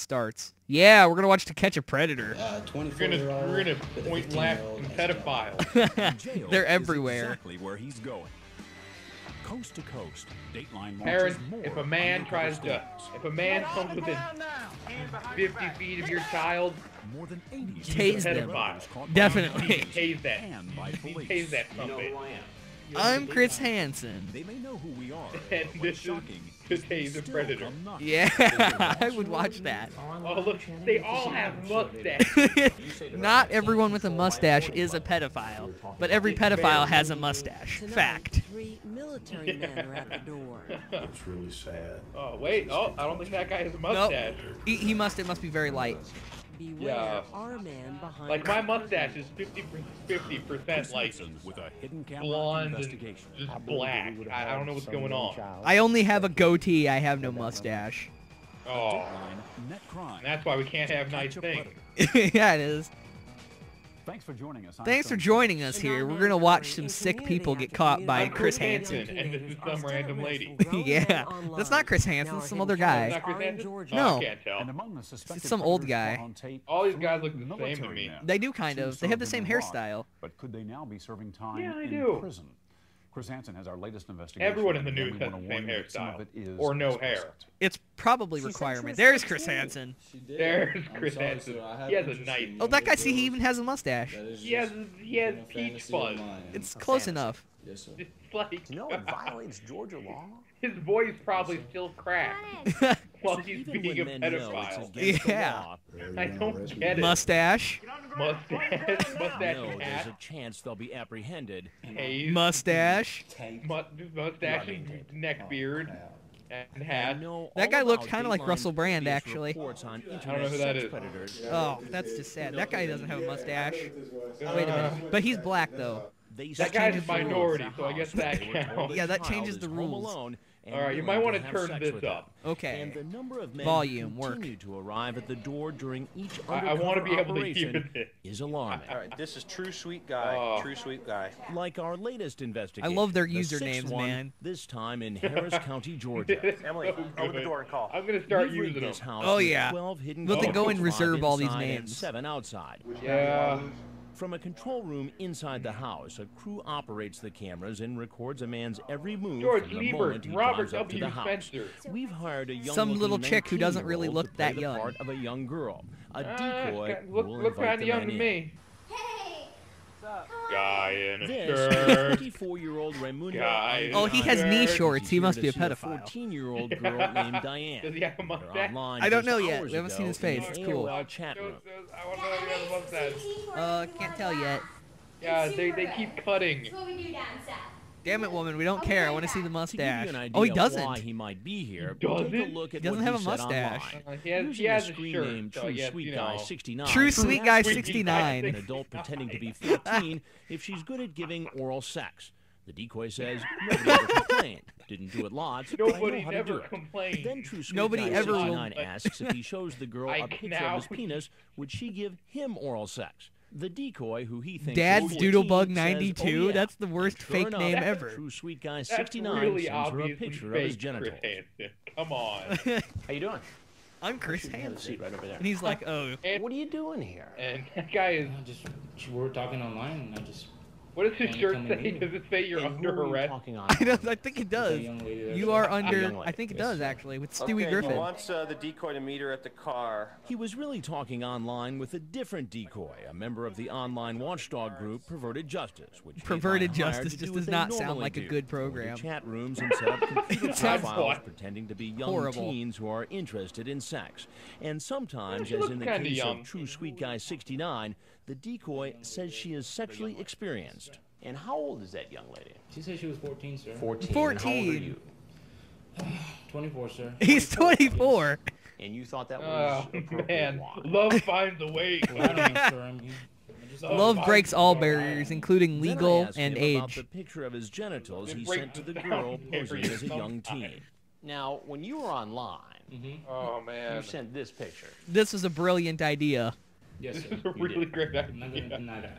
starts. Yeah, we're gonna watch To Catch a Predator. 24-year-old. We're gonna point left and pedophiles. They're everywhere. Exactly where he's going. Coast to coast, Dateline Parents, launches more if a man comes within 50 feet of your child, more than 80 tase them. pedophile. Definitely. Tase that. and by police. Tase that something. I'm Chris Hansen. They may know who we are. And but this is shocking, To Tase a Predator. come knocking. Yeah, I would watch that. Oh look, they all have mustaches. Not everyone with a mustache is a pedophile, but every pedophile has a mustache. Fact. 3 military men are at the door. It's really sad. Oh wait, oh I don't think that guy has a mustache. Nope. It must be very light. Beware Yeah. our man behind Like my mustache is 50% like With a hidden camera blonde and investigation. just black. I don't know what's going on. I only have a goatee, I have no mustache. Oh, Dateline, net crime. and that's why we can't have nice things. Yeah, it is. Thanks for joining us. Thanks for joining us here. We're gonna watch some sick people get caught by I'm Chris Hansen, Hansen. and this is some random lady. Yeah, that's not Chris Hansen, it's some other guy. Not Chris Hansen? Oh, No. I can't tell. And among the suspected Some old predators guy. caught on tape, All these guys 3 look the same to military me. men. They do kind Two of. They have the served same in Iraq, hairstyle. But could they now be serving time Yeah, they in do. prison? Chris Hansen has our latest investigation. Everyone in the and news we has wanna the warn same you that some hairstyle. of it is Or no explicit. hair. It's probably requirement. There's Chris Hansen. There's Chris Hansen. He has a nice. Oh, that guy, see, he even has a mustache. He has peach fuzz. It's close enough. Yes, sir. It's like it violates Georgia law? his voice probably still cracks while he's being a pedophile. Yeah. I don't get it. Mustache. Mustache No, and there's hat. a chance they'll be apprehended. Haze. Mustache. Mustache and neck beard and hat. That guy looked kind of like Russell Brand, actually. I don't know who that is. Oh, that's just sad. That guy doesn't have a mustache. Wait a minute. But he's black, though. That guy's a minority, so I guess that counts. Yeah, that changes the rules. All right, you might want to turn this up. Okay. And the number of men Volume, who work. continue to arrive at the door during each I want to undercover be able to operation hear this. is alarming. All right, this is True Sweet Guy. Oh. True Sweet Guy. Like our latest investigation. love their the usernames, sixth one, man. This time in Harris County, Georgia. Emily, open the door and call. I'm gonna start We've rigged using them. this house Oh, with yeah. 12 hidden But they cameras, go and 5 reserve all these inside and names. 7 outside. Yeah. From a control room inside the house, a crew operates the cameras and records a man's every move George from the Liebert, moment he Robert drives up to W. the house. Spencer. We've hired a young Some little chick who doesn't really look to play that the young. part of a young girl, a decoy who Look will invite kind the of young men to in. me. Guy in a This shirt. 24-year-old Raimundo. Guy Oh, he has knee Shirt. shorts. He must be a Here to see pedophile. 14-year-old girl named Diane. Does he have a They're mustache? online I don't just know yet. hours We haven't seen ago his face. in It's the cool. AOL chat room. I want to know if he has a mustache. Can't tell yet. Yeah, they keep cutting. That's what we do down south. Damn it, woman. We don't care. I want to see the To give mustache. you an idea Oh, he of doesn't. why he might be here, He take a doesn't? look at He doesn't what have a he said mustache. online. He has Using a the screen shirt, name so I True guess, Sweet you Guy know. 69. True Sweet Guy Sweet 69. An adult pretending to be 14 if she's good at giving oral sex. The decoy says nobody ever complained. Didn't do it lots, but I Nobody know how to do never it. complained. Then True Sweet Nobody Guy ever will- 69 asks if he shows the girl I a picture now- of his penis, would she give him oral sex? The decoy, who he thinks Dad's is 14, Doodlebug says, 92? "Oh, yeah." That's the worst Sure fake enough, name ever. True Sweet Guy That's 69 really sends her a obviously picture of his fake, genitals. Chris Hansen. Come on. How you doing? I'm Chris Have a Hansen. seat right over there. And he's like, oh. And, What are you doing here? and that guy is. We were talking online, and I just. What does his Wanna shirt come say? and meet me? Does it say you're And under who are you arrest? talking on? I think it does. young lady that- You are young under. lady. I think it Yes. does, actually, with Stewie Okay, he Griffin. wants the decoy to meet her at the car. He was really talking online with a different decoy, a member of the online watchdog group Perverted Justice, which Perverted he hired Justice to just do does what they not sound normally like a do, good go into program. Chat rooms and set up computer It sounds profiles fun. pretending to be young Horrible. teens who are interested in sex. And sometimes, she as looks in the kinda case young. of True Sweet Guy 69, the decoy says she is sexually experienced. And how old is that young lady? She said she was 14, sir. 14. 14. And how old are you? 24, sir. He's 24. And you thought that Oh, was appropriate. man. Why? Love finds a way. Well, I don't know, sir. I just Love breaks all barriers, including Then I legal asked and him about age. the picture of his genitals It he breaks sent to the down girl posing barriers as a young sometimes. teen. Now, when you were online, Oh, you man. sent this picture. This was a brilliant idea. Yes, This sir. is a really great I'm not going to idea. deny that.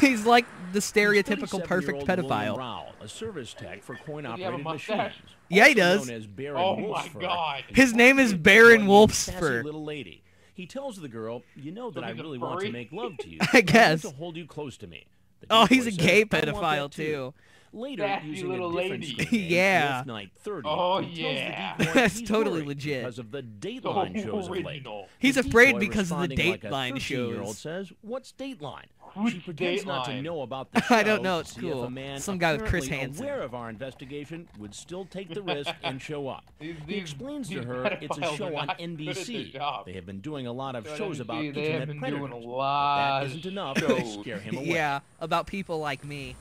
He's like the He's stereotypical perfect 37-year-old William pedophile. Rowell, a service tech for Does he have a coin-operated mustache? machines. Yeah, he Also does. known as Baron Oh my Wolfsford. God. His name is He's a Baron sassy Wolfsford. little lady. He tells the girl, "You know that I he's a really want to furry? make love to you. I guess. I want to hold you close to me." The Oh, decoy he's a says, gay "I want that pedophile too. Later, Sassy using little a different lady. screen name, Yeah. Wolf Night 30, Oh, he tells the yeah. decoy That's he's totally worried legit. because of the So Dateline shows of late. original. He's The afraid decoy, because of the responding like a Dateline 13-year-old shows. says, "What's Dateline?" Who's She pretends not to Dateline? know about the show. I don't know, to it's see if cool. a man Some guy with Chris apparently Hansen. aware of our investigation would still take the risk and show up. These- He these- explains these to her it's a pedophiles show are on not good at their NBC. job. They have been doing a lot of So shows about NBC, they have internet been predators. doing a But lot that of isn't enough to shows. scare him away. Yeah, about people like me.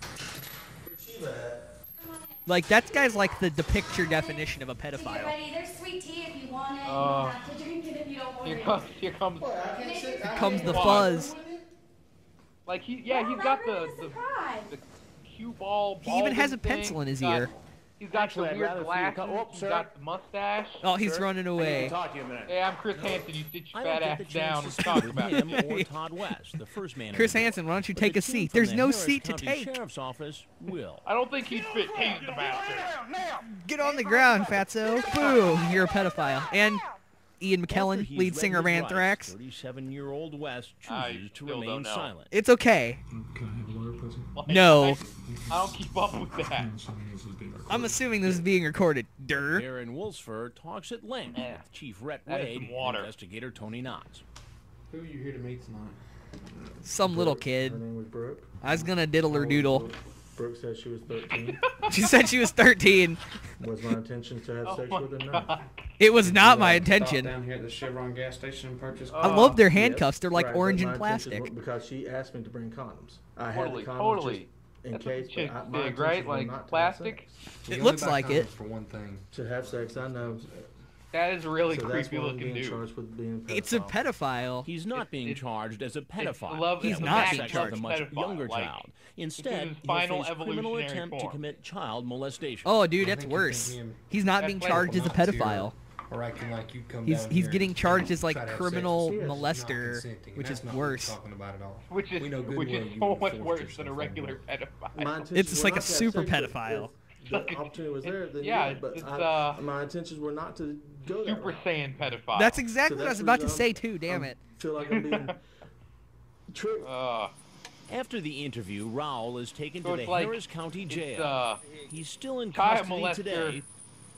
Like, that guy's like the picture definition of a Get pedophile. ready. There's sweet tea if you want it. You don't have to drink it if you don't want it. Here comes. Comes the fuzz. Like he's Well, got that really is a the surprise. cue ball. He even has a balding pencil thing. in his He's got- ear. He's got Actually, the I'd weird rather see you glasses. come- oh, He's sir. got the mustache. Oh, he's running away. Talk to you a minute. Hey, I'm Chris Hansen. You sit your I fat don't ass get the down chance and to talk speak with about him it. or Todd West, the first man. Chris interviewed. Hansen, why don't you But take the a team seat? from There's the no Harris seat to County take. Sheriff's Office will. I don't think he'd fit tased the bastard. Get on the ground, fatso. Boo, you're a pedophile. And Ian After McKellen, he's lead read singer of his rights, Anthrax. 37-year-old West I chooses to still remain don't know. silent. It's okay. Like, No. I don't keep up with that. I'm assuming this is being recorded. Durr. Aaron Wolfsford talks at length Yeah. with Chief Rhett That is Wade some and water. investigator Tony Knotts. Who are you here to meet tonight? Some little Her kid. name was Brooke. I was gonna diddle her doodle. Brooke said she was 13. She said she was 13. Was my intention to have sex with her? No. It was not my Stop intention. down here at the Chevron gas station and purchase. I love their Yes, handcuffs. They're like right, orange but and my intentions plastic. were- Because she asked me to bring condoms. I Totally, had the condoms totally. just in That's what case. chicks but my dig, right? intentions were Like not to have plastic. sex. It looks like it. For one thing. To have sex, I know. That is a really So that's creepy why I'm looking being dude. charged with being a It's a pedophile. pedophile. He's not being it's- charged as a pedophile. love- He's it's not having being sex charged with a much pedophile, younger like, child. this Instead, is his he'll final face criminal evolutionary attempt to form. commit child molestation. Oh, dude, I that's think you worse. think him- He's not That's being like charged as a not to pedophile. Or acting like you come He's down he's here getting and charged as like try to have criminal sex. It's not molester, consenting, and which that's is not what we're worse. talking about at all. Which is We know good which well is you so would've much forced worse yourself than a on regular board. My pedophile. intentions It's just were like a not to have super sex, but pedophile. if the opportunity was there, then Yeah, yeah. But it's, my intentions were not to go that Super route. Saiyan pedophile. That's exactly So what I was that's about to reason say I'm- too. Damn it. Feel like I'm being tricked. After the interview, Rowell is taken So to the it's like- Harris County it's, Jail. He's still in child custody molester, today,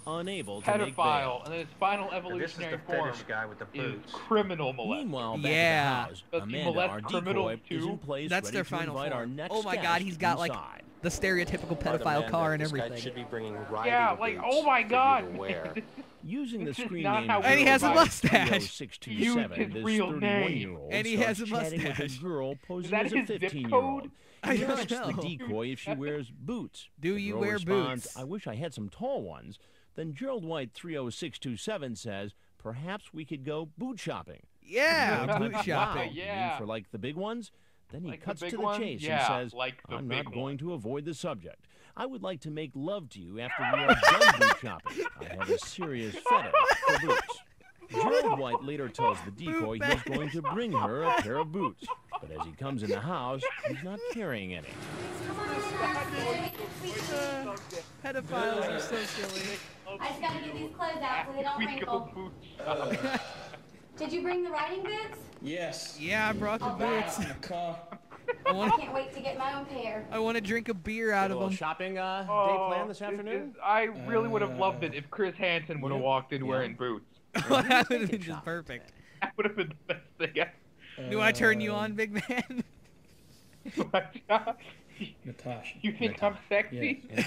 unable to make bail. pedophile, and then its final This is evolutionary the form fetish guy with the is boots. criminal molester. Meanwhile, back Yeah. at the house, Does he Amanda, molest our criminals decoy, is too? in place That's ready their to final invite our form. next Oh my guest god, he's got like inside. the stereotypical pedophile car and everything. Should be bringing Yeah, like oh my god. Using the This is screen not name how And he has a Gerald mustache. 30627, Used his this real 31-year-old And he has starts a chatting with mustache. a girl posing that as a his zip 15-year-old. code? I He don't asks know. the decoy if she wears boots. Do The you girl wear responds, boots? I wish I had some tall ones. Then Gerald White 30627 says, perhaps we could go boot shopping. Yeah, Wow, boot shopping. you mean Yeah. for like the big ones? Then he Like the cuts big to the ones? chase Yeah, and says, like the I'm big not going ones. to avoid the subject. I would like to make love to you after we are done boot shopping. I have a serious fetish for boots. Gerald White later tells the decoy Boot he's going to bring her a pair of boots. But as he comes in the house, he's not carrying any. Pedophiles are so silly. I just gotta get these clothes out so they don't We go wrinkle. boot shopping. Did you bring the riding boots? Yes. Yeah, I brought the boots. In the car. I I want can't wait to get my own pair. I want to drink a beer out of them. shopping day Oh, plan this afternoon? I really would have loved it if Chris Hansen would have walked in wearing boots. That would have been just perfect. That would have been the best thing ever. Do I turn you on, big man? Natasha. You think I'm sexy? Yes.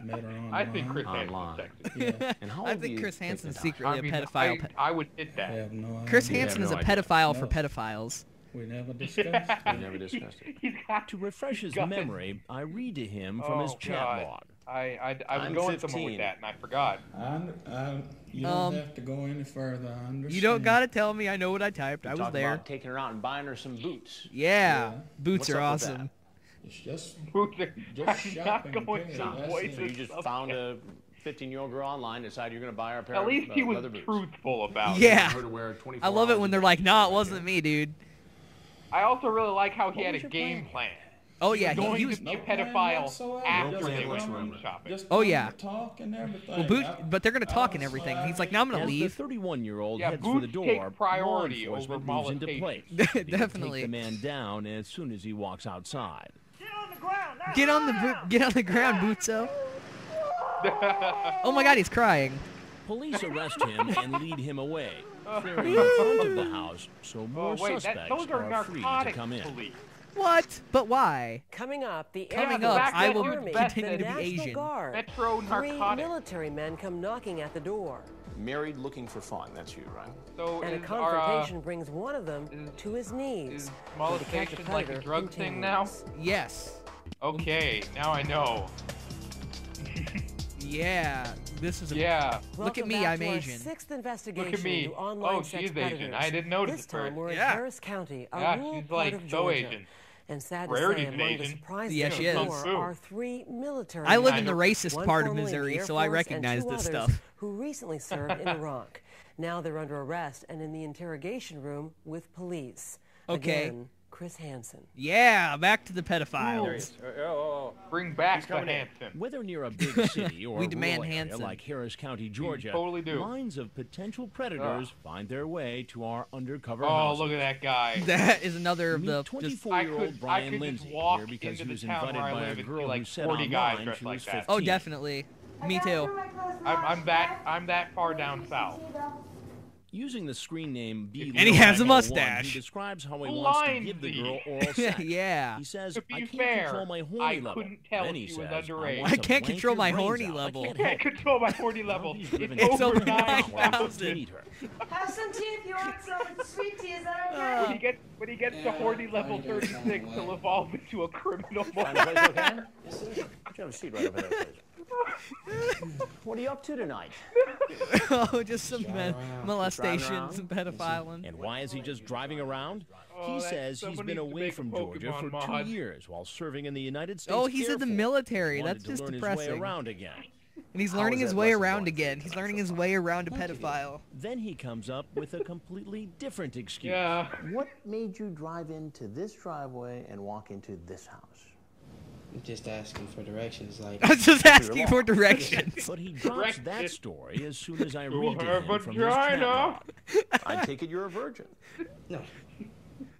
Met her online. I think Chris Hansen's sexy. Yeah. And how I old think do Chris you Hansen's think secretly I mean, a pedophile. I would hit I that. have no idea. Chris Hansen is a no idea. pedophile for No. pedophiles. We never discussed. We never discussed it. He's got To refresh his got it. memory, I read to him from his Oh, chat God. log. I was I'm going somewhere 15. with that and I forgot. You don't have to go any further. I understand. You don't gotta tell me. I know what I typed. I was Talk there. about taking her out and buying her some boots. Yeah, Yeah. boots What's are up with awesome. It's just Boots are Just I'm shopping, not going period. to That's avoid it. So you just this found a 15-year-old girl online, decided you're going to buy her a pair At least of he was leather boots. truthful about it. Yeah, Her to wear 24 I love it hours when a they're day. like, "Nah, it wasn't me, dude." I also really like how he What had was a your game plan. Oh yeah, going he was. to be a pedophile after they went boot shopping. Oh yeah. Talk and everything. But they're gonna talk and everything. He's like, now I'm gonna As leave. the 31-year-old Yeah, heads for the boots door, take priority law over enforcement moves into molestation. place. They can Definitely. take the man down as soon as he walks outside. Get on the ground, Bootso. Oh my God, he's crying. Police arrest him and lead him away, clearing the front of the house so more suspects those are free to narcotics come in. police. What? But why? Coming up, the Coming Air up, Force, I the will Army, continue the to be National Asian. Guard. Metro 3 narcotics. military men come knocking at the door. Married looking for fun. That's you, right? So And a is confrontation brings one of them to his knees. is And to catch molestation like a predator drug thing now? continues. Yes. Okay, now I know. Yeah. This is a. Yeah. Look at Welcome me, back I'm to our Asian. 6th investigation Look at me. into online Oh, sex she's predators. Asian. I didn't notice This at first. time we're in Yeah. Harris County, a Yeah, rural she's part like of so Georgia. Asian. And sad to Rarity say, among the Asian. surprises Yeah, at she the is. door are 3 military I live men, in the I know. racist one part of formerly in the Missouri, Air so I Force, recognize and 2 this others stuff. who recently served in Iraq. Now they're under arrest and in the interrogation room with police. Okay. Again, Chris Hansen. Yeah, back to the pedophiles. Bring back the Hanson. Whether near a big city or We a demand rural area Hanson. like Harris County, Georgia, totally do. lines of potential predators find their way to our undercover Oh, houses. look at that guy. That is another of Meet the just. 24-year-old Brian could Lindsay just walk here because into he was the town invited where I by live a and see girl like who said 40 guys online dressed she like was that. 15. Oh, definitely. Me too. I'm that far down south. Using the screen name B. And he has a 901, mustache. He describes how he wants to give the girl oral sex. Yeah. He says, To be I can't fair, control my horny I level. couldn't tell Then if he she was says, underage. want I to can't blank control your my brains horny out. level. I can't Can't help it. control my horny level. He's given It's It's over over 9,000. Meet her. Have some tea if you want some. It's sweet tea. Is that okay? When he gets to horny level 36, he'll evolve into a criminal. Find a place okay? Yes, sir. You have a seat right over there, please. What are you up to tonight? Oh, just some around. molestations and pedophiling. And why is he just driving around? Oh, He that- says he's someone been needs to away make a from Georgia for Pokemon 2 mod. years while serving in the United States Oh, he's Air in the Force. military. Wanted That's to just learn his depressing. way around again. And he's How learning is his that way lesson around going? again. He's learning his way around a pedophile. Then he comes up with a completely different excuse. Yeah. What made you drive into this driveway and walk into this house? Just asking for directions, like. I was just asking for directions. But he drops that story as soon as I read to her him from his vagina. catalog. I take it you're a virgin. No.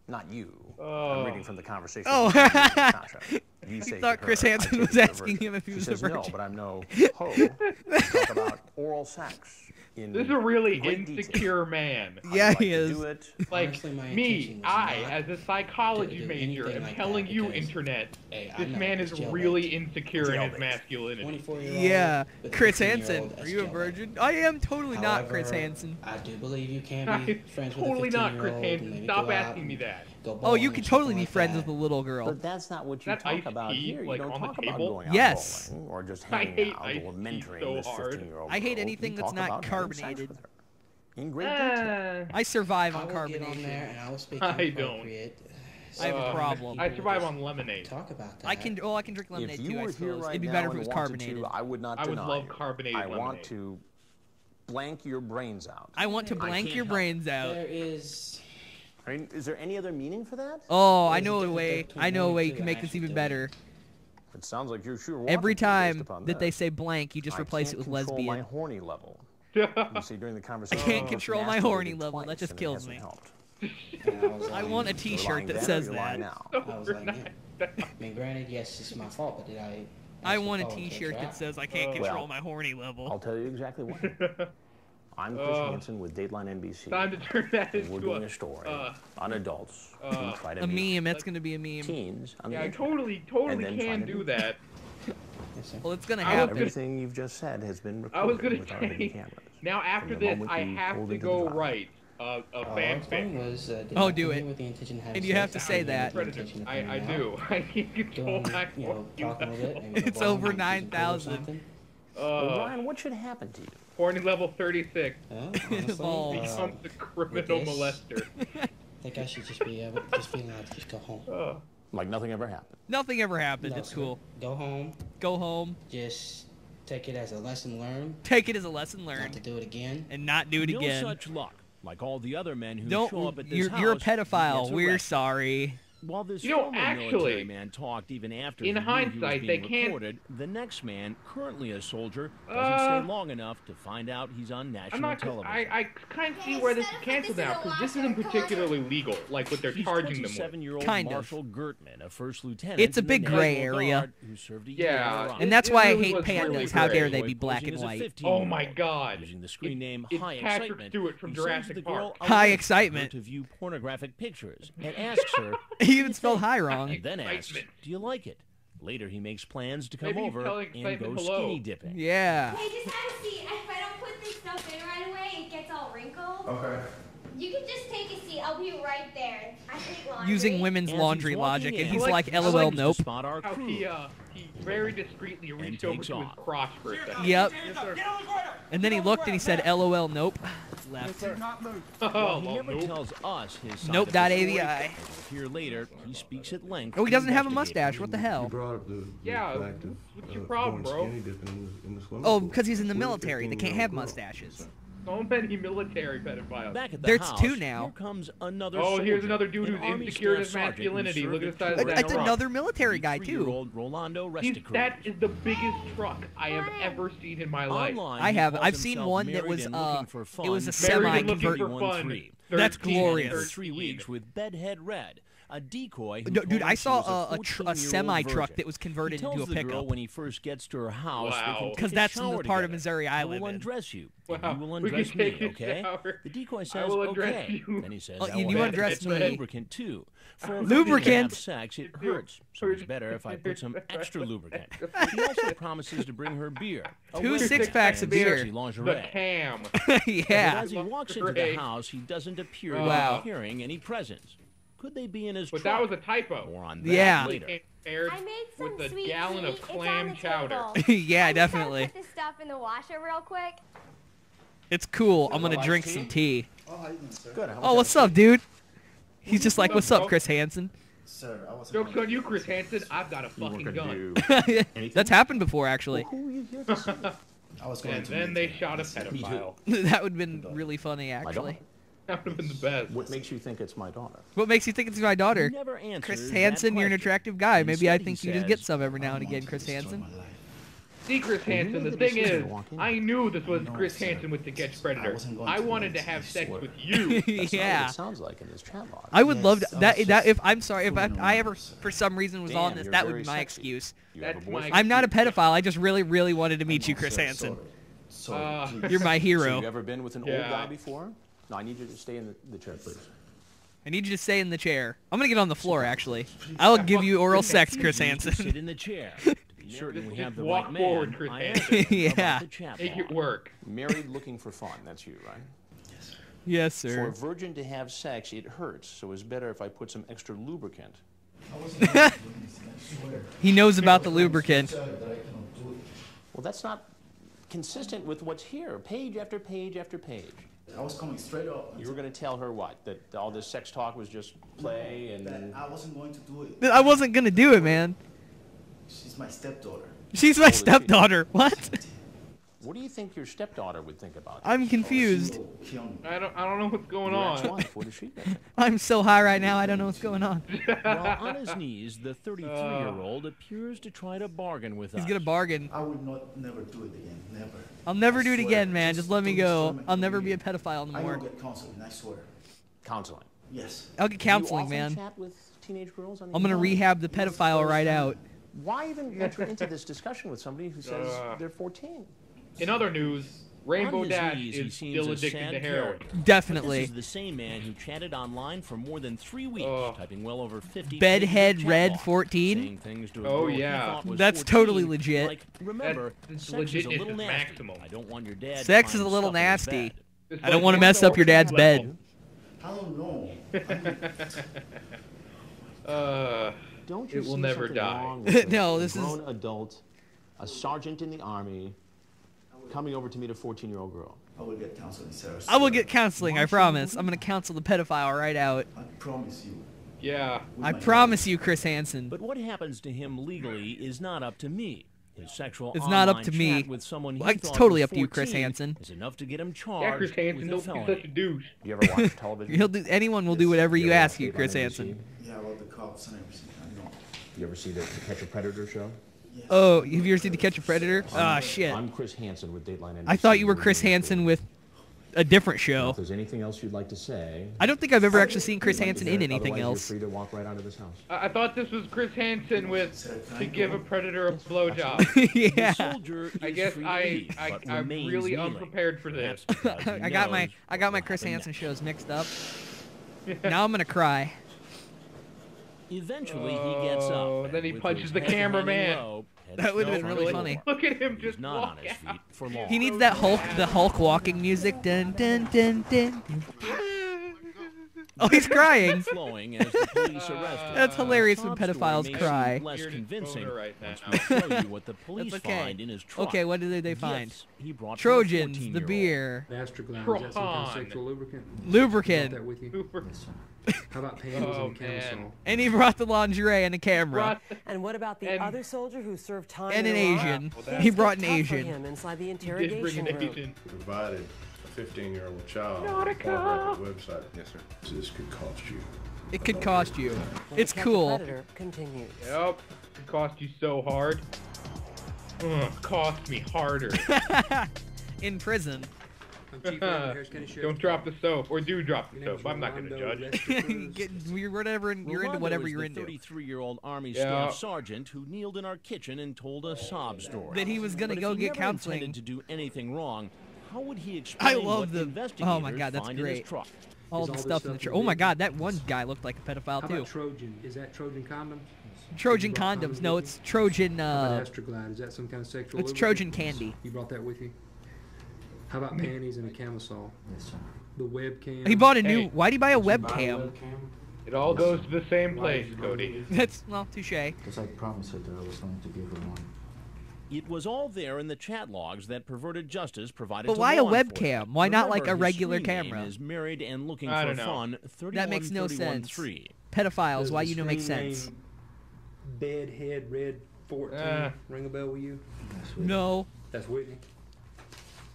Not you. Oh. I'm reading from the conversation. Oh. between you and Natasha. You say to thought Chris her, "I Hansen take was it you're a asking virgin." him if he She was a says, No, virgin. but I'm no hoe. Talk about oral sex. This is a really great detail. insecure man. How you Yeah, like he to is. do it. Like Honestly, my me, intention was I, not as a psychology to do major, anything am like telling that you, because, internet, hey, I this know man it's is jailbait. really insecure in his Jailbait. masculinity. 24-year-old. Yeah, with a Chris 15-year-old, Hansen. that's Are you a jailbait. virgin? I am totally not Chris However, Hansen. I do believe you can be friends with Totally a 15-year-old. not Chris and Hansen. maybe Stop go out asking me and that. go Oh, bowling you or can something totally be like friends that. with a little girl. But that's not what you That talk iced about tea, here. like, You don't on the talk about table? going out Yes. bowling or just I hanging hate out iced or tea mentoring so this hard. 15-year-old I hate girl. anything You that's talk not about having sex carbonated. with her in great detail. I survive I on will get on there carbonation. and I will speak I don't. inappropriate. I have a so problem. I people survive just on lemonade. Talk about that. I can. Oh, I can drink lemonade If you too. I were here suppose right it'd be now better if and it was wanted carbonated. to, I would not I would deny love you. carbonated I want lemonade. to blank your brains out. I want to blank can't your help. brains out. There is. I mean, is there any other meaning for that? Oh, I There's a know a difference way. between I know a way you wanting can to make and this even actually better. It sounds like you're sure. Every time based upon that they this. say blank, you just I replace it can't with control my lesbian. horny level. You see, during the I conversation, can't you control my masturbated horny level. twice That just and it kills hasn't me. helped. And I was I like, want a You're T-shirt lying that then or says you're lying that. now? I was like, yeah. I mean, granted, yes, it's my fault, but did I? I actually want a follow T-shirt the that trap? says I can't Oh. control Well, my horny level. I'll tell you exactly why. I'm Chris Hansen with Dateline NBC. Time to turn that and we're into doing a story on adults who try to A meet meme. That's gonna be a meme. teens on the Yeah, I internet. totally And then can trying to do do that. Yes, sir. Well, it's gonna I was happen. Everything you've just said has been I was recorded gonna with our hidden say, cameras. now after From the this, moment I you have pulled to into go the drive. write a All I was doing fanfic. was, did Oh, not do come it. in with the intention of having And you have sex. to say I came in that. with the intention of I coming do. out, I can't control doing, my you know, talking with it. maybe It's go over bowling, eat some food or 9,000. something. Well, Brian, what should happen to you? Horny level 36. Honestly, Evolved. Becomes the criminal this- molester. I think I should just be able, just be allowed to just go home. Like nothing ever happened. Nothing ever happened. No, It's sir. cool. Go home. Go home. Just take it as a lesson learned. Take it as a lesson Not to learned, do it again. and not do it No again. such luck. Like all the other men who show up Don't. at this You're a house, he pedophile. gets We're arrested. sorry. While this You know, former actually, military man talked even after in he knew he was hindsight, being they can't- recorded, the next man, currently a soldier, doesn't stay long enough to find out he's on national television. I kind of see where this is canceled now, because this isn't particularly legal, like what they're charging them with. 27-year-old Kind of. Marshall Gertman, a first lieutenant. It's a in the big gray National area. Guard who served a year Yeah, in Iraq. And that's It why I really hate was pandas. really How dare gray. they be black Posing and as a white? 15-year-old, Oh my God. Using the screen name It's High Patrick Excitement, Stewart from he sends Jurassic the girl Park. a High link Excitement. to view pornographic pictures and asks her, He even spelled high wrong. and then asks, Excitement. do you like it? Later, he makes plans to come Maybe he's over telling and go Excitement hello. skinny dipping. Yeah. Hey, just have a seat. If I don't put this stuff in right away, it gets all wrinkled. Okay. You can just take a seat. I'll be right there. I take laundry. Using women's As laundry he's walking logic, and in, he's I like, like- LOL, I like nope. To spot our How crew. he very discreetly reached over takes to his off. crotch for a second. Yep. And then he looked and he said, LOL, nope. Left. Oh, Well, he well, never nope. tells us his side Nope. of the story. .avi. As we'll hear later, he speaks at length. Oh, he to doesn't have a investigators. mustache. What the hell? brought up the Yeah, fact of, what's your problem, going bro? skinny dipping in the swimming Oh, pool. because he's in the With a military. They can't have 15-year-old girl. mustaches. So many military pedophiles. Back at the There's house, two now. Here comes another Oh, here's soldier, another dude an who's Army insecure in staff his sergeant who masculinity. served Look at a the size of tour that in That's truck. another military guy, too. 33-year-old Rolando Resticruz. That is the biggest truck I have ever seen in my life. Online, I he have. calls I've seen himself one that married was, and looking for fun, it was a Married and semi looking for convert. fun. 31-3. That's 13, glorious. For 3 weeks with Bedhead Red, a decoy. Who No, told dude, him I she saw was a 14-year-old semi truck virgin. that was converted He tells into a the girl pickup. when he first gets to her house, Wow. Because that's in the part of Missouri I live will in. undress you. Wow. And you will We can undress me, take a okay? shower. The decoy I says, will undress okay. you. Then he says, Oh, I you will have undress extra me. lubricant too. For a Lubricant? virgin to have sex, it hurts. So it's better if I put some extra lubricant. He also promises to bring her beer. a 2 wedding six-packs of and beer. sexy The lingerie. ham. But Yeah. as he walks into the Great. house, he doesn't appear Wow. to be carrying any presents. Could they be in his But truck? that was a typo. More on that Yeah. later. Paired I made some with a sweet gallon of tea. It's on clam the chowder. table. Yeah, I'm just gonna definitely. Put this stuff in the washer real quick. It's cool. I'm gonna drink some tea. Oh, how you doing, sir? Good. Oh, what's up, dude? He's just like, what's up, Chris Hansen? Sir, I wasn't Joke's going on you, Chris Hansen. I've got a fucking gun. That's happened before, actually. Who are you here to see? I was going And to then meet they you. shot a pedophile. That would have been really funny, My actually. daughter. That would have been the best. What makes you think it's my daughter? What makes you think it's my daughter? He never answers Chris that Hansen, you're an question. attractive guy. Maybe I Instead, he think you just get says, some every now and I again, want Chris to destroy Hansen. my life. See, Chris Hansen, the made the thing decision is, to walk in. I knew this was No, Chris sir. Hansen with the Sketch I Predator. wasn't going I to wanted to do have this, sex swear. with you. That's not what Yeah. it sounds like in this chat log. I would love to, Yes, that. I was That just if I'm sorry if fooling I around, ever sir. for some reason was Damn, on this, you're that would very be my sexy. excuse. You have a That's my- boyfriend? I'm not a pedophile. I just really, really wanted to meet you, No, Chris sir, Hansen. Sorry, please. You're my So hero. you ever been with an old Yeah. guy before? No, I need you to stay in the chair, please. I need you to stay in the chair. I'm gonna get on the floor, actually. I'll give you oral sex, Chris You need to Hansen. sit in the chair. To be certain we Just have the walk right man, forward, Chris I Hansen. asked him Yeah. about the chat Make log. it work. Married looking for fun. That's you, right? Yes, For sir. a virgin to have sex, it hurts. So it's better if I put some extra lubricant. I wasn't going to do this, I swear. He knows about the lubricant. Said that I cannot do it. Well, that's not consistent with what's here. Page after page after page. I was coming straight up. You were going to tell her what? That all this sex talk was just play and... That I wasn't going to do it. I wasn't gonna do it, man. She's my stepdaughter. She's my old is she? stepdaughter. What? What do you think your stepdaughter would think about this? I'm confused. She will kill me. I don't know what's going Your on. ex-wife, what does she think? I'm so high right now. I don't know what's going on. While on his knees, the 33-year-old appears to try to bargain with us. He's gonna bargain. I would not never do it again. Never. I'll never I do it swear. again, man. Just let me don't go. destroy my I'll never be career. a pedophile I will anymore. get counseling, I swear. Counseling. Yes. I'll get Do you counseling, often man. chat with teenage girls on the I'm gonna internet? rehab the pedophile right out. Why even enter into this discussion with somebody who says they're 14? In other news, Rainbow On his Dash knees, he is seems still a addicted sad to heroin. character. Definitely. This is the same man who chatted online for more than 3 weeks, typing well over 50 Bedhead pages of chat Red log, 14? saying things to a Oh, girl he yeah. thought was That's 14, totally legit. Like, remember, That's sex is a legitness little is nasty. maximum. I don't want your dad. to Sex find is a little stuff in his nasty. bed. It's I don't like want to one mess up your dad's level. bed. I don't know. I mean, Don't you It will see never something die. wrong with No, a this is- grown adult, a sergeant in the army, coming over to meet a 14-year-old girl? I will get counseling, sir. I will get counseling, I promise. I'm gonna counsel the pedophile right out. I promise you. Yeah. with I my promise you, Chris Hansen. But what happens to him legally is not up to me. His sexual It's not up online to me. chat with someone he Well, it's thought totally was up to you, Chris 14 Hansen. is enough to get him Yeah, charged Chris Hansen, with a don't be felony. such a douche. You ever watch television? He'll do. Anyone will do whatever you ask you, Chris Hansen. Yeah, well, the cops and everything. I know. You ever see the Catch a Predator show? Oh, have you ever seen To Catch a Predator? Ah, shit. I'm Chris Hansen with Dateline NBC. I thought you were Chris Hansen with a different If show. there's anything else you'd like to say, I don't think I've ever actually seen Chris Hansen in anything otherwise else. You're free to walk right out of this house. I thought this was Chris Hansen with To Give a Predator a Blowjob. The Yeah. soldier I is guess free to leave, I'm but remains really kneeling. unprepared for this. Perhaps because he I got knows my what Chris will happen Hansen next. shows mixed up. Now I'm gonna cry. Eventually, he gets Oh, up. then he and with punches his the head hanging cameraman. low, heads That would've no been really further. funny. Look at him He's just not walk on his out. feet for long. He needs that Hulk walking music. Dun dun dun dun. Oh, he's crying. Flowing as the police arrest him. That's hilarious when Sob story pedophiles makes cry. him less You're just convincing. boner right Once now. we show you what the police That's okay. find in his truck. Okay, what did they find? Gifts he brought to a Trojans, the 14-year-old. beer, Astroglan, is that some kind of Tron. sexual lubricant? lubricant, That with you? Super. How about panties Oh, and a man. camisole? and he brought the lingerie and a camera. And what about the And- other soldier who served time And in an Iraq? Asian. Things He got brought an tough for Asian. him inside the He did bring interrogation an room. Asian. Provided a 15-year-old child Not a with a cop. pornographic website. Yes, sir. This could cost you. It could cost you. And It's Catch a cool. Predator continues. Yep. It cost you so hard. Cost me harder. In prison. I'm Chief Raymond, Harris County Sheriff. Don't drop the soap, or do drop the Your name's soap. I'm not gonna Rolando judge. Resticus. You're whatever. You're into Rolando whatever is you're the into. 33-year-old Army Yeah. Staff Sergeant who kneeled in our kitchen and told a sob story. That he was gonna But go if he get never counseling. intended to do anything wrong, how would he explain love what the- investigators oh my God, that's find in his great. truck? All Is the all this stuff in the stuff truck. in Oh my the God, that one guy looked like a pedophile How too. about Trojan? Is that Trojan condom? Trojan You brought condoms. condoms No, with it's Trojan. How about Astroglide? Is that some kind of sexual It's lubricant? Trojan candy. You brought that with you? How about panties and a camisole? Yes, sir. The webcam? He bought a new. Hey. Why'd he buy a Did you buy webcam? It all goes to the same Why place, did you Cody. That's well, touche. Because I promised her that I was going to give her one. It was all there in the chat logs that perverted justice provided But to why a law enforcement. webcam? Why not like a Remember, his regular screen name camera? Is married and looking I for don't know. fun. That makes no 31313. Pedophiles. Does Why the you know make screen sense? name Bedhead Red 14 ring a bell with you? No. That's Whitney.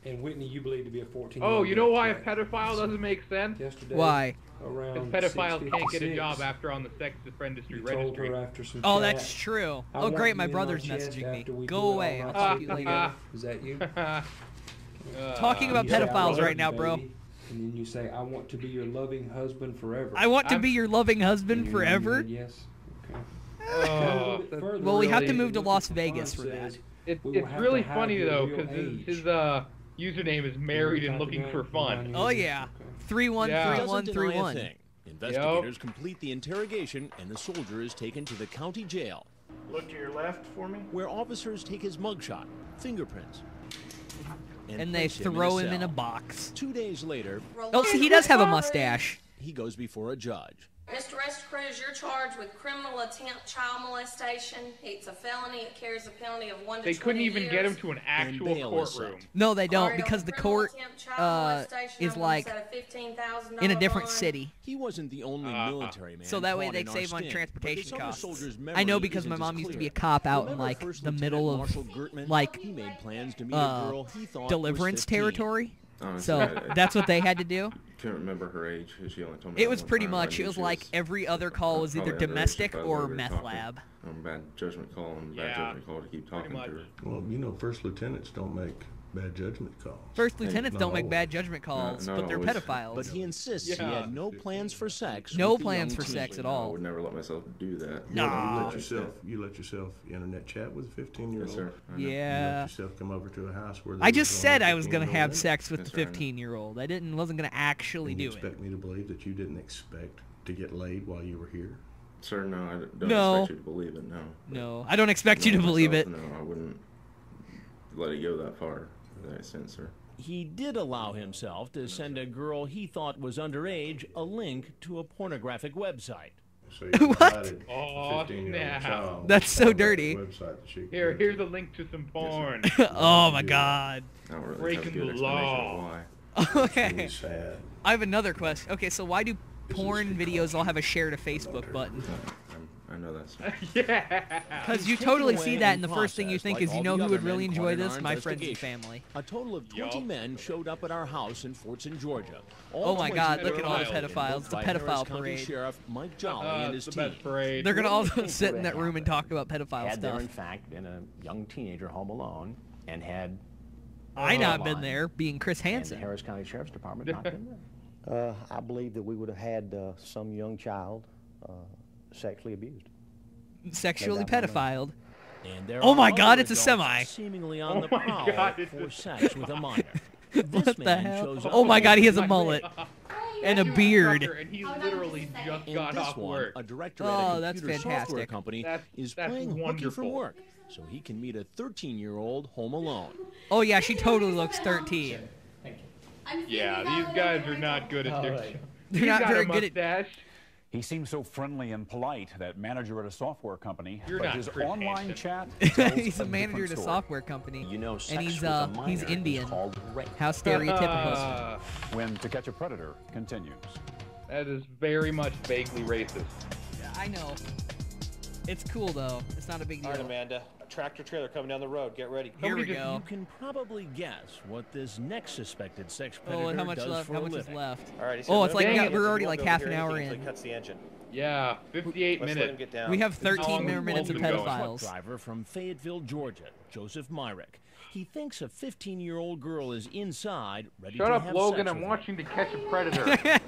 And Whitney, you believe to be a 14. Oh, you know why a pedophile doesn't make sense? Yesterday, Why? around Because pedophiles can't get a 6:56, job after on the sex industry you told registry. her after some Oh, chat, that's true. "I Oh, want great. you My in brother's chest messaging me. after we Go do it away. all I'll night talk to you together." later. Is that you? Talking about You say, "I pedophiles love right you, now, bro. baby," And then you say, "I want to be your loving husband forever." I want to I'm- be your loving And husband you forever. said yes. Okay. Oh, Well, we have to really- move to Las Vegas for that. It's We will it's have really to hide funny your though, real because age. his username is married and looking for fun. Oh yeah. 313131. Doesn't deny a thing. Investigators complete the interrogation, and the soldier is taken to the county jail. Look to your left for me. Where officers take his mugshot, fingerprints, And they place him throw him in a cell. box. 2 days later, Oh, see, he does have a mustache. he goes before a judge. Mr. Resticruz, you're charged with criminal attempt child molestation. It's a felony. It carries a penalty of 1 to 20 They couldn't even years. get him to an actual bail is courtroom. No, they don't, Sorry, because on the criminal court attempt child molestation, is I'm gonna like set a $15,000 in a different bond. city. He wasn't the only military man. So that way caught they in our save on sting, but transportation some of the costs. soldiers' I know memory because my isn't mom as used to be a clear. cop out in Remember like First the middle Lieutenant of Marshal Gertman? like He made plans to meet a girl he thought was deliverance 15. territory. Honestly, So that's what they had to do. Can't remember her age. She only told me It that was one pretty time. I much. knew It was she like every other call was either probably underage. domestic She thought or we were meth talking. lab. Bad judgment call and bad Yeah, judgment call to keep talking to much. her. Well, you know, first lieutenants don't make bad judgment calls. First lieutenants Not don't make always. bad judgment calls, not but they're always. pedophiles. But he insists he Yeah. had no plans for sex. No with the plans young for teen. sex at I all. would never let myself do that. No. You let yourself internet chat with a 15-year-old. Yes, sir. I know. You let Yeah. yourself come over to a house where I just said I was going gonna have sex with Yes, the sir, I know. 15-year-old. I wasn't gonna actually And you do it. expect me to believe that you didn't expect to get laid while you were here? Sir, no, I don't No. expect you to believe it, no. No, I don't expect you to believe it. No, I wouldn't let it go that far, in that sense, sir. He did allow himself to send a girl he thought was underage a link to a pornographic website. So you provided a Oh, 15-year-old snap. child That's so with a dirty. website that she could Here, go here's to. a link to some porn. Oh my God. I don't really Breaking have a good the explanation law. of why. Okay. Really sad. I have another question. Okay, so why do porn videos all have a share to Facebook button? I know that stuff. Yeah. Because you totally see that, and the first thing you think is, you know who would really enjoy this? My friends and family. A total of 20 men showed up at our house in Fortson, Georgia. Oh my God, look at all the pedophiles. The pedophile parade. Sheriff Mike Jolly and his team. They're going to all sit in that room and talk about pedophile Had there, stuff. in fact, been a young teenager home alone and had... I not been there, being Chris Hansen. And the Harris County Sheriff's Department not been there. I believe that we would have had some young child sexually abused. Sexually pedophiled. And there oh are my God, other it's a adults semi. Seemingly on the prowl for sex with a minor. What the hell? Oh my God, he has a mullet. And a beard. And he literally just got off work. A director at a that's computer software fantastic. company is that's playing hooky for wonderful. work, so he can meet a 13-year-old home alone. Oh yeah, she totally looks 13. Yeah, these guys are not good at their job. They're not very good at. He seems so friendly and polite, that manager at a software company. You're but not his Chris online Hansen. chat He's a manager at a software company. You know, and he's Indian. How stereotypical. When To Catch a Predator continues. That is very much vaguely racist. Yeah, I know. It's cool though. It's not a big deal. All right, Amanda. A tractor trailer coming down the road. Get ready. Here we go. You can probably guess what this next suspected sex Oh, predator and how much does left? for How a much is living. left? All right, oh, it's like Dang it. we're already like half an He hour in. cuts the engine. Yeah, 58 Let's let him minutes. get down. We have How 13 long more has minutes of Logan been going? pedophiles. Truck driver from Fayetteville, Georgia, Joseph Myrick. He thinks a 15-year-old girl is inside, ready Shut to up, have Logan. sex I'm with watching To Catch a Predator.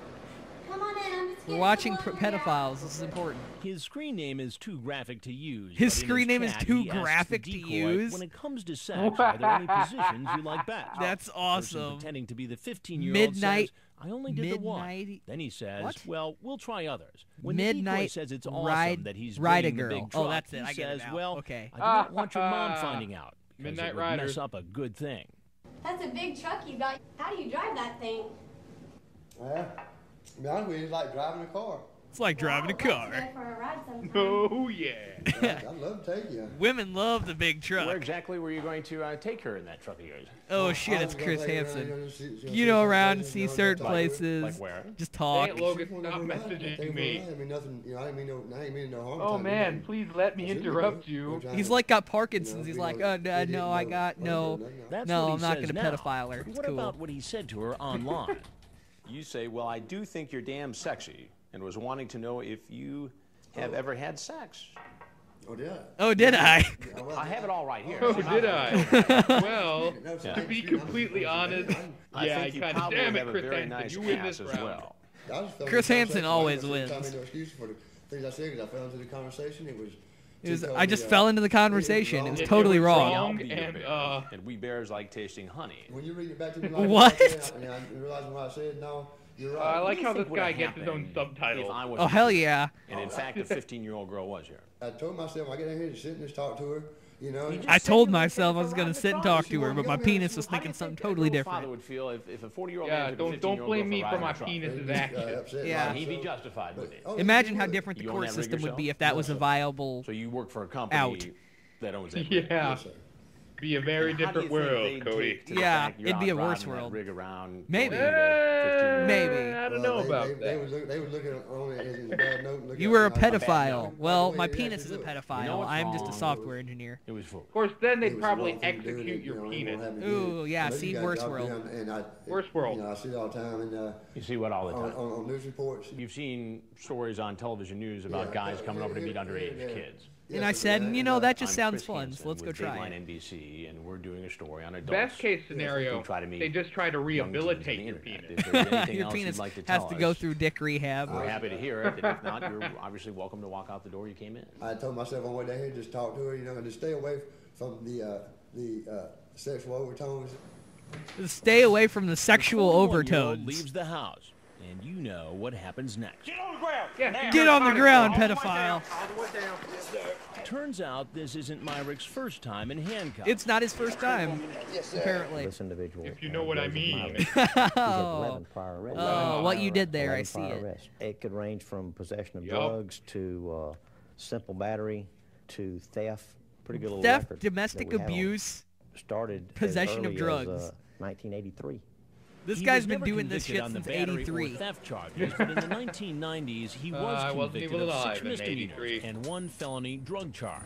Come on in, I'm just We're watching pedophiles. This is important. His screen name is too graphic to use. His but in screen name is chat, too he asks the graphic to decoy, use? When it comes to sex, are there any positions you like best? That's Person awesome. pretending to be the 15-year-old Midnight. says, I only did the one. Midnight. Then he says, What? well, we'll try others. When the decoy Midnight says it's ride- awesome that he's ride a bringing the girl. big truck, Oh, that's it. he I get it says, now. well, Okay. I do not want your mom finding out. because Midnight it would Rider. mess up a good thing. That's a big truck you got. How do you drive that thing? Yeah. To be honest with you, it's like driving a car. It's like driving a I'd like to car. go for a ride sometime. Oh, yeah. I'd love to take you. Women love the big truck. Where exactly were you going to take her in that truck of yours? Oh shit, it's Chris Hansen. You know, around and see certain places. Like where? Just talk. Hey, Logan, stop messaging me. I didn't mean nothing. You know, I didn't mean no harm. Oh man, please let me interrupt you. He's like got Parkinson's. He's like, no, I got no. That's No, what I'm he not says gonna now. pedophile her. But It's what cool. about what he said to her online? You say, well, I do think you're damn sexy, and was wanting to know if you have ever had sex. Oh, did I? Oh, did I? I have it all right here. Oh, did I? Well, Yeah. to be completely honest, I yeah, I think you kind of probably damn it, have a Chris very Hansen, nice you win ass this as round. well. Chris Hansen always wins. No excuse for the things I said because I fell into the conversation. I just fell into the conversation. It was totally wrong. And we bears like tasting honey. When you read it back to me like What? that, and I'm realizing what I said, no, you're right. I like how this guy gets his own If subtitle. I was Oh, hell yeah. And in fact, a 15-year-old girl was here. I told myself I get in here to sit and just talk to her. You know, I told myself I was gonna sit and talk to her, but my penis was thinking something totally Father different. would feel if a 40-year-old Yeah, man took a 15-year-old don't blame girl me a for ride my in a truck. penis's action. Yeah. He'd be justified with it. Imagine how different the You own court that rig system would be yourself? if that was a viable. So you work for a company Out. that owns that rig. Yeah. Be a very And how do you different think world, they'd Cody. take to the Yeah, fact you're it'd be out a worse driving that world. rig around Maybe. going into 15-year-old. Maybe. I don't know about they that. would look at it on it as in a bad note. You were a pedophile. pedophile. Well, By my the way, penis is a look. pedophile. You know what's I'm just a wrong? software engineer. It was foolish. Of course, then It they'd was probably wrong for doing execute it, your you know, penis. and what have Ooh, you. yeah, But see, you guys worse out world. there, and Worst world. You know, I see it all the time, and You see what all the time? on news reports. You've seen stories on television news about Yeah, guys coming over to meet underage yeah. kids. And I said, you know, that just I'm sounds Chris fun, Hansen so let's go with try Dateline it. NBC, and we're doing a story on adults. Best case scenario, who try to meet they just try to young teens on rehabilitate the your internet. penis. If there's anything Your else penis you'd like to has tell to go us, through dick rehab. we're happy to hear it. And if not, you're obviously welcome to walk out the door you came in. I told myself on the way down here, just talk to her, you know, and just stay away from the sexual overtones. Stay away from the sexual 41-year-old overtones. leaves the house, and you know what happens next. Get on the ground. Yeah, Get on the ground, all the way pedophile. down, all the way down. Yes, sir. Turns out this isn't Myrick's first time in handcuffs. It's not his first time, apparently. This individual. If you know what I mean. He had Oh, 11 prior arrests. what you did there, 11 I see prior it. arrests. It could range from possession of Yup. drugs to simple battery to theft. Pretty good little Theft, record domestic that we had on him. abuse. Started as possession of early drugs. as, 1983. This He guy's was been never doing this convicted shit on the since battery or '83. theft charges, but in the 1990s, he was I wasn't convicted even of alive 6 in misdemeanors 83. and 1 felony drug charge.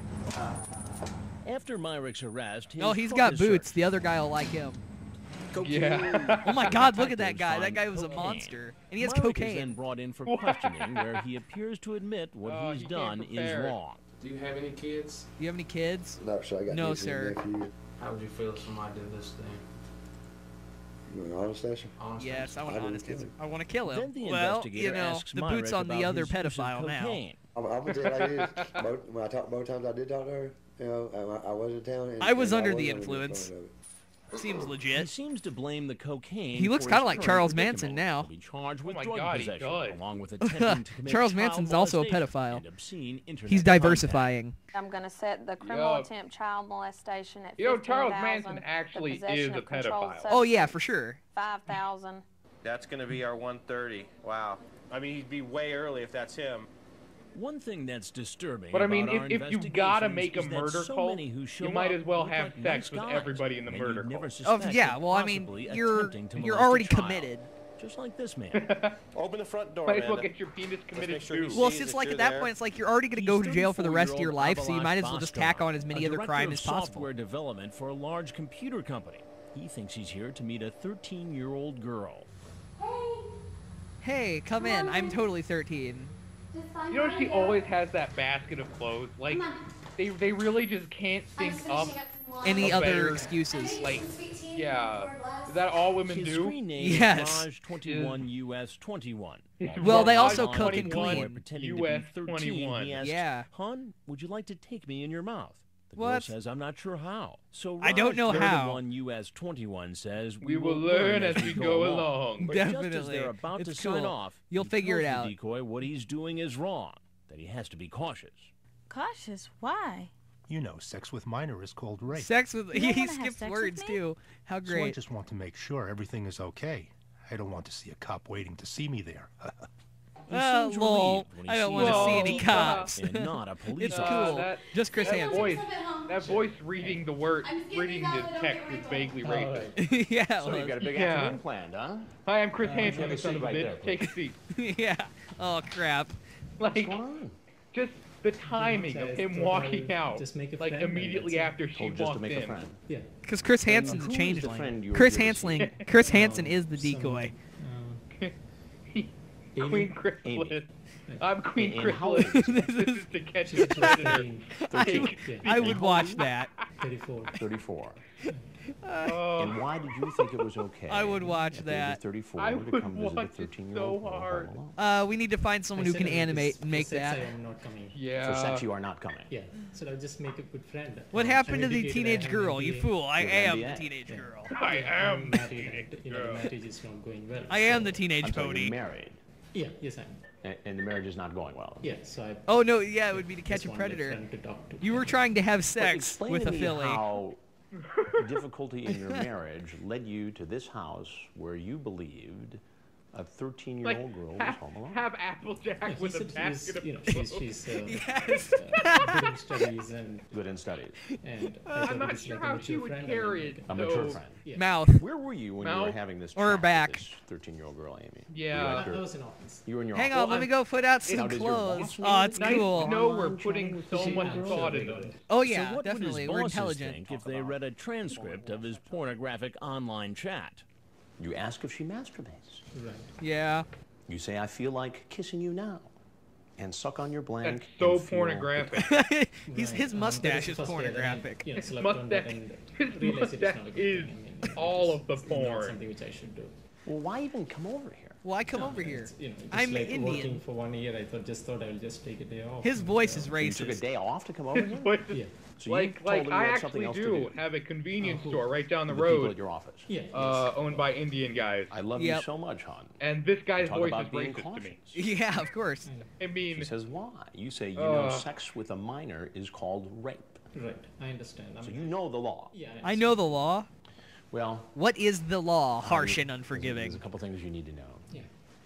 After Myrick's arrest, his Oh, he's truck got is boots. searched. The other guy will like him. Yeah. Oh my God! Look at that Detectives guy. That find guy was a cocaine. monster, and he has Myrick is then cocaine. brought in for questioning, where he appears to admit what he's he done came is prepared. wrong. Do you have any kids? Do you have any kids? No, sir. I got No, nieces and sir. nephews. How would you feel if somebody did this thing? You want an honest answer? Honestly? Yes, I want I an didn't honest kill answer. him. I want to kill him. Then the Well, investigator you know, asks the Myrick boots on the about other his use of pedophile now. cocaine. I'm gonna tell you like this. When I talked both times I did talk to her, you know, I was in town. And, I was and under wasn't the gonna get influence. stoned of it. Seems He legit. seems to blame the cocaine. He looks for kinda his like current Charles predicament. Manson now. He'll be charged with Oh my drug God, he possession, does. along with attempting to commit Charles child Manson's also a molestation pedophile. and obscene internet He's contact. diversifying. I'm going to set the criminal Yo. attempt child molestation at Yo, 15,000. Charles Manson the actually possession is a of controlled pedophile. Oh yeah, substance, for sure. 5,000. That's going to be our 130. Wow. I mean, he'd be way early if that's him. One thing that's disturbing But I mean, about our if you gotta investigations make a is that murder so cult, many who show you might up as well look have like sex nice with guys, everybody in the and murder you'd never cult. suspect Oh yeah, of well I mean, possibly you're attempting to you're molest a already child. committed. Just like this man. Open the front door, Might as well Amanda. get your penis committed make sure too. he sees Well, that since like you're at that there. point it's like you're already gonna go to jail for the rest of your life, so you might as well just tack on as many other crimes as possible. Software development for a large computer company. He thinks he's here to meet a 13-year-old girl. Hey, come in. I'm totally 13. You know, she always has that basket of clothes. Like, they really just can't think up Any a other better, excuses? Like, yeah, is that all women His do? screen name Yes. is Raj 21 US 21. Well, they Raj also cook and 21 clean. Pretending to US be 13, 21. he asks, Yeah. "Hun, would you like to take me in your mouth?" The girl What? says, "I'm not sure how." So I don't know how. 21 US 21 says, We will learn as we go along. But just as Definitely. they're about It's to sign cool. off, You'll he figure it tells out. the decoy what he's doing is wrong, that he has to be cautious. Cautious? Why? You know, sex with minor is called rape. Sex with You don't he wanna have skips sex words with me? too. How So I great. just want to make sure everything is okay. I don't want to see a cop waiting to see me there. He Oh, seems lol. relieved when he I don't sees want to a see any police cops. and not a police It's officer. cool. Just Chris that Hansen. voice, that voice reading the word, reading the text is vaguely racist. Yeah. So well, you've got a big Yeah. afternoon planned, huh? Hi, I'm Chris have Hansen, a you son seat of a right bitch. there, Take a seat. yeah. Oh crap. Like, just the timing of him walking out, Just make a like friend, man, immediately that's after she Told just to walked make a in. friend. Yeah. Because Chris Hansen's who a is the changeling. friend you were Chris here to see? Hansen. Chris Hansen is the decoy. Queen Chrysalis. I'm Queen And how Chrysalis. old is This is to catch a predator. I would watch that. 34. 34. And why did you think it was okay? I would watch at the age that. of 34 I to would come visit a watch it 13-year-old so girl hard. home alone? We need to find someone who can animate and make that. I'm not coming. Yeah. For sex, you are not coming. Yeah. So I'll just make a good friend. What happened to the teenage girl? You MBA. fool! I You're am MBA. the teenage girl. I am I'm the married teenage and, the girl. marriage is not going well. I am the so- teenage I'm sorry, pony. you're married, Yeah, yes, I'm. and the marriage is not going well. Yeah, so I Oh no! Yeah, it would be to catch just a wanted predator. friend to talk to. You were trying to have But sex explain with to a me filly. how difficulty in your marriage led you to this house where you believed a 13-year-old girl was home alone. Have Applejack with a basket of she's Yes. good in studies and Good in studies. I I'm thought not it was sure like a how mature she would friend, carry and it. A mature so- friend. Yeah. Mouth. Where were you when you were Mouth. having this Or chat back. with this 13-year-old girl, Amy? Yeah. I was in office. You were in your Hang office. on, let me go put out Now, some does your clothes. boss Oh, it's Nice cool. to know we're putting so much thought into this. Oh So yeah, what definitely. would We're his bosses intelligent. think if they read a transcript of his pornographic online chat? You ask if she masturbates. Right. Yeah. You say, I feel like kissing you now. And suck on your blank. That's so and feel- pornographic. His mustache is pornographic. Slept on that and His realized it is mustache not a good is thing. I mean, all it's of the not porn. something which I should do. Well, why even come over here? Well, I come over here. You know, just I'm like Indian. working for 1 year, I thought I will just take a day off. His voice is So you took a racist. day off to come over here? But Yeah. So you like told him you I had something actually else to do have a convenience who? store right down the The people road, at your office. Yeah. owned by Indian guys. I love Yep. you so much, hon. And this guy's Talk voice about is being racist to me. cautious. Yeah, of course. I mean, He says, why? You say, you know, sex with a minor is called rape. Right. I understand. So you know the law. Yeah. I know the law. Well, What is the law? Harsh and there's unforgiving. a couple things you need to know. Yeah.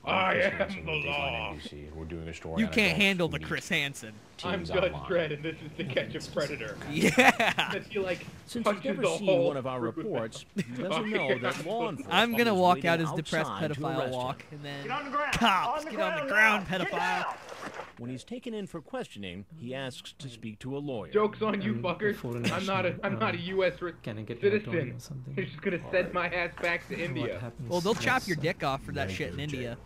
I Chris am Hansen the with Dateline law. NBC. We're doing a story You on can't adults handle who the meet Chris Hansen. I'm teens Judge online. Dredd, and this is To Catch a Predator. Yeah. That he, like, Since he's punches never the seen whole one of our group reports, he Oh, doesn't know yeah. that law enforcement I'm gonna is walk waiting out his depressed outside to pedophile arrest walk, him. and then Get on the ground. cops, get on the ground, pedophile. When he's taken in for questioning, he asks to speak to a lawyer. Joke's on you, fuckers. I'm not a U.S. citizen. They're just gonna send my ass back to India. Well, they'll chop your dick off for that shit in India.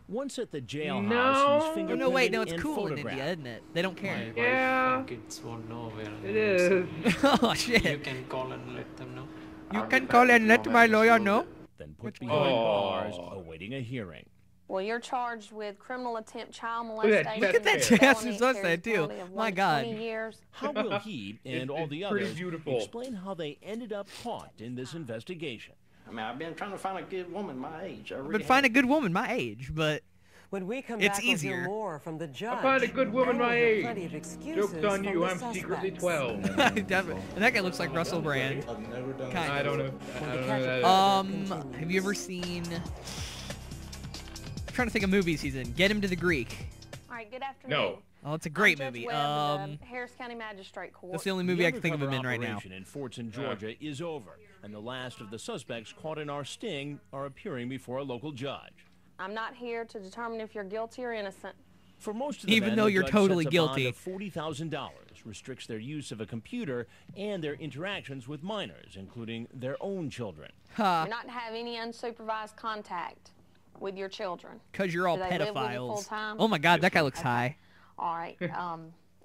Once at the jailhouse, No. he's Oh, no, wait, no, fingerprinted it's and cool in photographed. India, isn't it? They don't care. Yeah. Kids won't know where It is. Oh, shit. You can call and let them know. You can call and let my lawyer know. Then put behind bars, awaiting a hearing. Well, you're charged with criminal attempt child Look at molestation. that Look at that felony chest that his us carries there, a too. penalty of My 1 to God. 20 years. How will he and all the pretty others beautiful. explain how they ended up caught in this investigation? I mean, I've been trying to find a good woman my age. But find a good woman my age, but When we come It's back, we'll easier. hear more from the judge. I find a good woman And my we'll hear age. plenty of excuses Joke's on from you. the I'm secretly suspects. 12. Definitely. And that guy looks like Russell Brand. Kind I don't know. I don't know that. Have you ever seen? I'm trying to think of movies he's in. Get Him to the Greek. All right, good afternoon. No. Oh, it's a great I'm movie. Judge Webb, the Harris County Magistrate Court. That's the only movie I can think of him in undercover right now. operation in Fortson, Georgia is over, and the last of the suspects caught in our sting are appearing before a local judge. I'm not here to determine if you're guilty or innocent. For most of the Even men, though the you're judge totally sets a bond guilty. of $40,000, restricts their use of a computer and their interactions with minors, including their own children. Ha. You're not to have any unsupervised contact with your children. Because you're all Do they live with you pedophiles. full-time? Oh my God, that guy looks high. All right.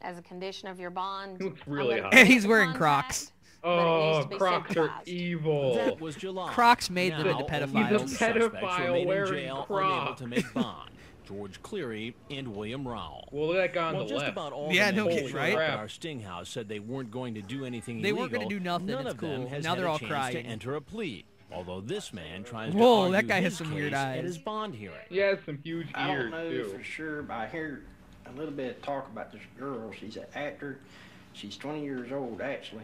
As a condition of your bond, He looks really hot. And he's wearing Crocs. Oh, Crocs are evil. That was July. Crocs made them into Now, pedophiles. only He's a suspects pedophile remain in wearing jail, unable Crocs. to make bond. George Cleary and William Rowell. Well, look at that guy on Well, the just left. about all Yeah, the no men kidding, who right? showed up at our sting house said they weren't going to do anything They illegal. weren't gonna do nothing, None it's of them cool. has Now had they're a all chance crying. to enter a plea. Although this man tries to Whoa, argue that guy has his some weird case eyes. at his bond hearing. He has some huge I ears, don't know too. for sure, but I hear a little bit of talk about this girl. She's an actor. She's 20 years old, actually.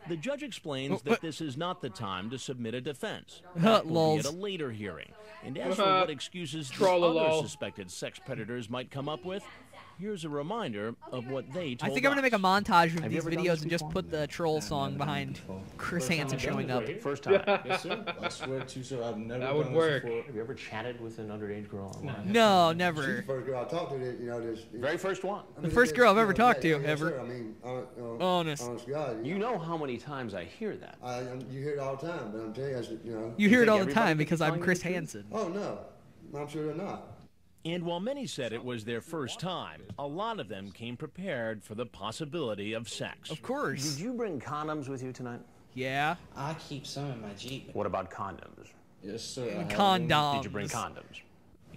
The judge explains that this is not the time to submit a defense. Huh, That will be at lols. a later hearing. And as for what excuses the Trollolol. other suspected sex predators might come up with, here's a reminder of what they told I think I'm gonna make a montage of Have you these ever done videos this and just before? put the troll song behind Chris Hansen showing up. First time. Yes, sir. I swear to you, sir. I've never That would done work. this before. Have you ever chatted with an underage girl online? No, She's the never. first girl I talked to that, Very first one. I The mean, first it's, girl I've you ever know, talked to, yeah, yes, ever. sir. I mean, Honest. honest to God. You know how many times I hear that. You hear it all the time, but I'm telling you, I said, you know. You hear it think all the everybody time can be because I'm telling you Chris the truth? Hansen. Oh, no. I'm sure they're not. And while many said it was their first time, a lot of them came prepared for the possibility of sex. Of course. Did you bring condoms with you tonight? Yeah. I keep some in my Jeep. What about condoms? Yes, sir. I have Condoms. Did you bring condoms?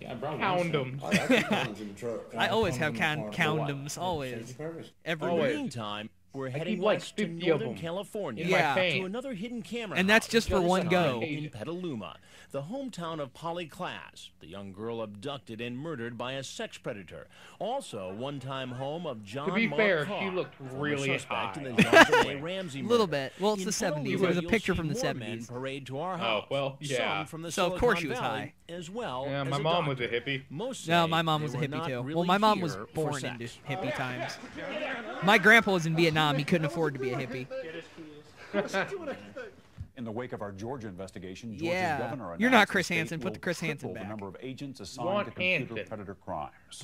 Yeah, I brought Pound one. 'em. I keep condoms in the truck. I always have Condom condoms, always. In the Everywhere. meantime, we're keep heading like west to 50 of Northern them California in my to pants. another hidden camera And that's house, just for this one time go. in Petaluma, the hometown of Polly Klaas, the young girl abducted and murdered by a sex predator. Also, one-time home of John To be Mark fair, Carr, she looked former really suspect in high. the Johnson A. Ramsey A little murder. bit. Well, it's In the 70s. Petaluma, It was a you'll picture see from the more men 70s. parade to our Oh, house. well, yeah. Some from the So, of course she Silicon was Valley, as well Yeah, as my a mom was a doctor. hippie. Most No, say my mom they was a were hippie not too. really Well, my mom was here for born sex. into hippie times. My grandpa was in Vietnam. He couldn't afford to be a hippie. In the wake of our Georgia investigation, Georgia's Yeah. governor You're not announced the Chris state Hansen. Put will the Chris Hansen triple the back. number of agents assigned Want to computer Hansen. predator crimes.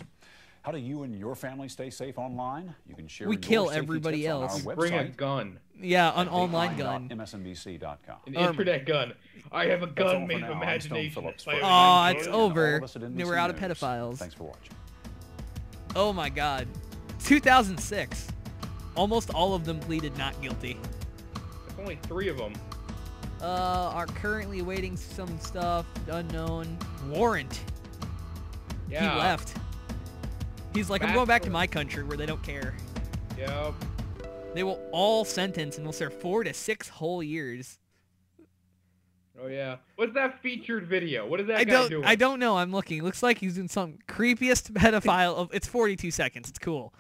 How do you and your family stay safe online? You can share We your kill safety everybody tips on else. our Bring a website gun. Yeah, an online gun. msnbc.com. An internet gun. I have a all gun for made now. of I'm Stone imagination. Phillips Like, for Aw, NBC it's and all over. of us at They NBC were out of News. pedophiles. Thanks for watching. Oh my God. 2006. Almost all of them pleaded not guilty. There's only 3 of them. Are currently awaiting some stuff. Unknown. Warrant. Yeah. He left. He's like, I'm going back to my country where they don't care. Yep. They will all sentence and will serve 4 to 6 whole years. Oh yeah. What's that featured video? What is that guy doing? I don't know. I'm looking. It looks like he's in some creepiest pedophile of. It's 42 seconds. It's cool.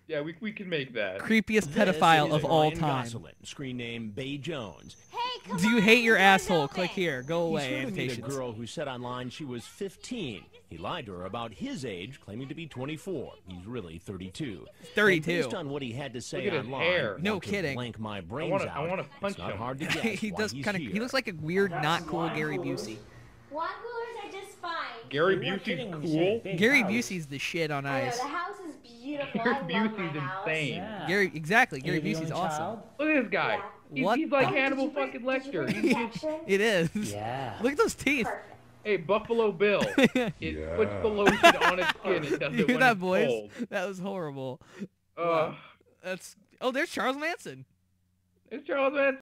Yeah, we can make that. Creepiest This pedophile is of all Ryan time. Gosselin, screen name Bay Jones. Hey, Do you hate your asshole? Click here. Go He's away. heard of meeting a Annotations. girl who said online she was 15. He lied to her about his age, claiming to be 24. He's really 32. 32. And based on what he had to say Look at his online, hair. No want to kidding. Blank my brains I wanna out. punch It's not him. hard to guess He why does he's kind of. here. He looks like a weird, not cool Gary Busey. Wine coolers are just fine. Gary Busey's cool. Gary Busey's the shit on I know, ice. the house is beautiful. Gary I love my Busey's house. insane. Yeah. Gary, exactly. Gary Are you the Busey's only awesome. child? Look at this guy. What He's like the- Hannibal fucking Lecter. He's just, It is. Yeah. Look at those teeth. hey, Buffalo Bill. It puts the lotion on its skin. It does You it hear when that it's voice? cold. That was horrible. Ugh. That's. Oh, there's Charles Manson. It's Charles Manson.